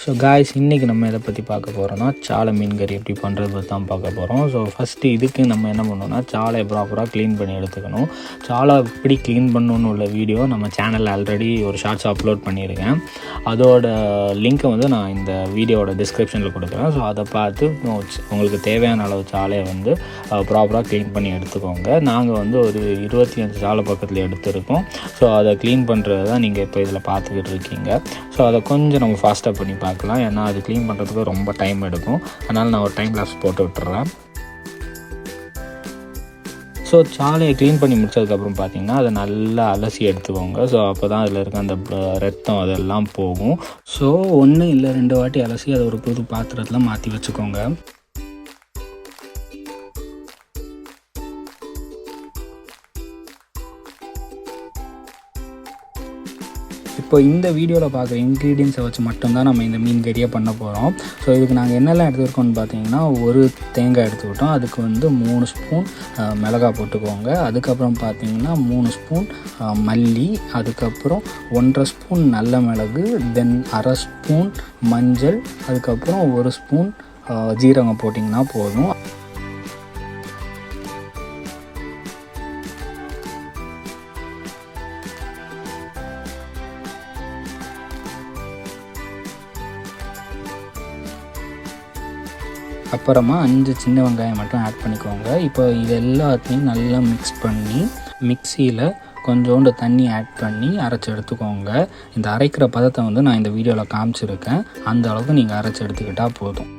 So guys, இன்றைக்கி நம்ம எதை பற்றி பார்க்க போகிறோன்னா சாலை மீன் கறி எப்படி பண்ணுறது பற்றி தான் பார்க்க போகிறோம். ஸோ ஃபஸ்ட்டு இதுக்கு நம்ம என்ன பண்ணணும்னா சாலையை ப்ராப்பராக க்ளீன் பண்ணி எடுத்துக்கணும். சாலை எப்படி க்ளீன் பண்ணணுன்னு உள்ள வீடியோ நம்ம சேனலில் ஆல்ரெடி ஒரு ஷார்ட்ஸ் அப்லோட் பண்ணியிருக்கேன். அதோட லிங்க்கை வந்து நான் இந்த வீடியோவோட டிஸ்கிரிப்ஷனில் கொடுக்குறேன். ஸோ அதை பார்த்து உங்களுக்கு தேவையான அளவு சாலையை வந்து ப்ராப்பராக க்ளீன் பண்ணி எடுத்துக்கோங்க. நாங்கள் வந்து ஒரு 25 சாலை பக்கத்தில் எடுத்துருக்கோம். ஸோ அதை க்ளீன் பண்ணுறது தான் நீங்கள் இப்போ இதில் பார்த்துக்கிட்டு இருக்கீங்க. ஸோ அதை கொஞ்சம் நம்ம ஃபாஸ்ட்டாக பண்ணி பார்க்கலாம். ஏன்னா அது க்ளீன் பண்ணுறதுக்கு ரொம்ப டைம் எடுக்கும். அதனால் நான் ஒரு டைம் லாப்ஸ் போட்டு விட்டுறேன். ஸோ சாலையை க்ளீன் பண்ணி முடிச்சதுக்கப்புறம் பார்த்திங்கன்னா அதை நல்லா அலசி எடுத்துக்கோங்க. ஸோ அப்போ தான் அதில் இருக்க அந்த ரத்தம் அதெல்லாம் போகும். ஸோ 1 இல்லை 2 வாட்டி அலசி அதை ஒரு புது பாத்திரத்தில் மாற்றி வச்சுக்கோங்க. இப்போ இந்த வீடியோவில் பார்க்குற இன்க்ரீடியன்ஸை வச்சு மட்டும்தான் நம்ம இந்த மீன் கறியை பண்ண போகிறோம். ஸோ இதுக்கு நாங்கள் என்னெல்லாம் எடுத்துருக்கோம்னு பார்த்தீங்கன்னா, ஒரு தேங்காய் எடுத்துக்கிட்டோம். அதுக்கு வந்து 3 ஸ்பூன் மிளகாய் போட்டுக்கோங்க. அதுக்கப்புறம் பார்த்தீங்கன்னா 3 ஸ்பூன் மல்லி, அதுக்கப்புறம் 1.5 ஸ்பூன் நல்ல மிளகு, தென் 1/2 ஸ்பூன் மஞ்சள், அதுக்கப்புறம் 1 ஸ்பூன் ஜீரகம் போட்டிங்கன்னா போதும். அப்புறமா 5 சின்ன வெங்காயம் மட்டும் ஆட் பண்ணிக்கோங்க. இப்போ இது எல்லாத்தையும் நல்லா மிக்ஸ் பண்ணி மிக்சியில் கொஞ்சோண்டு தண்ணி ஆட் பண்ணி அரைச்சி எடுத்துக்கோங்க. இந்த அரைக்கிற பதத்தை வந்து நான் இந்த வீடியோவில் காமிச்சிருக்கேன். அந்த அளவுக்கு நீங்கள் அரைச்சி எடுத்துக்கிட்டால் போதும்.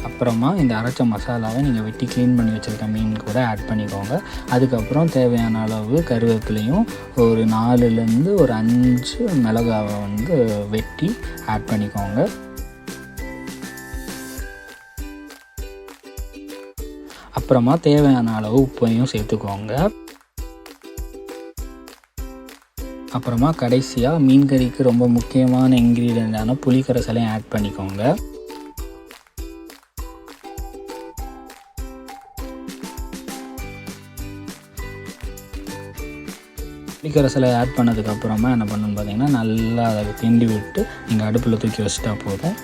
அப்புறமா இந்த அரைச்ச மசாலாவை நீங்கள் வெட்டி க்ளீன் பண்ணி வச்சுருக்க மீன் கூட ஆட் பண்ணிக்கோங்க. அதுக்கப்புறம் தேவையான அளவு கருவேப்பிலையும் ஒரு 4லேருந்து ஒரு 5 மிளகாவை வந்து வெட்டி ஆட் பண்ணிக்கோங்க. அப்புறமா தேவையான அளவு உப்பையும் சேர்த்துக்கோங்க. அப்புறமா கடைசியாக மீன் கறிக்கு ரொம்ப முக்கியமான இன்க்ரீடியண்டான புளிக்கரைசலையும் ஆட் பண்ணிக்கோங்க. புளிக்கரைசலை ஆட் பண்ணதுக்கப்புறமா என்ன பண்ணணும்னு பார்த்தீங்கன்னா, நல்லா அதை கிண்டி விட்டு நீங்கள் அடுப்பில் தூக்கி வச்சுட்டா போதும்.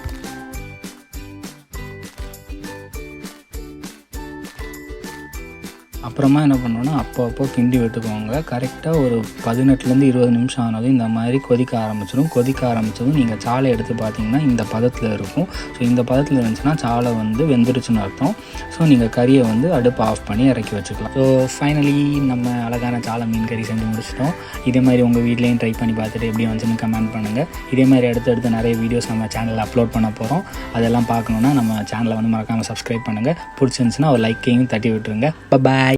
அப்புறமா என்ன பண்ணணுன்னா, அப்போ கிண்டி விட்டுக்கோங்க. கரெக்டாக ஒரு 18லேருந்து 20 நிமிஷம் ஆனதும் இந்த மாதிரி கொதிக்க ஆரம்பித்ததும் நீங்கள் சாலை எடுத்து பார்த்தீங்கன்னா இந்த பதத்தில் இருக்கும். ஸோ இந்த பதத்தில் இருந்துச்சுன்னா சாலை வந்து வெந்துருச்சுன்னு அர்த்தம். ஸோ நீங்கள் கறியை வந்து அடுப்பு ஆஃப் பண்ணி இறக்கி வச்சுக்கலாம். ஸோ ஃபைனலி நம்ம அழகான சாலை மீன் கறி செஞ்சு முடிச்சிட்டோம். இதே மாதிரி உங்கள் வீட்லேயும் ட்ரை பண்ணி பார்த்துட்டு எப்படி வந்துச்சுன்னு கமெண்ட் பண்ணுங்கள். இதே மாதிரி அடுத்தடுத்து நிறைய வீடியோஸ் நம்ம சேனலில் அப்லோட் பண்ண போகிறோம். அதெல்லாம் பார்க்கணுன்னா நம்ம சேனலை வந்து மறக்காமல் சப்ஸ்கிரைப் பண்ணுங்கள். பிடிச்சிருந்துச்சுன்னா ஒரு லைக்கையும் தட்டி விட்டுருங்க. பாய்.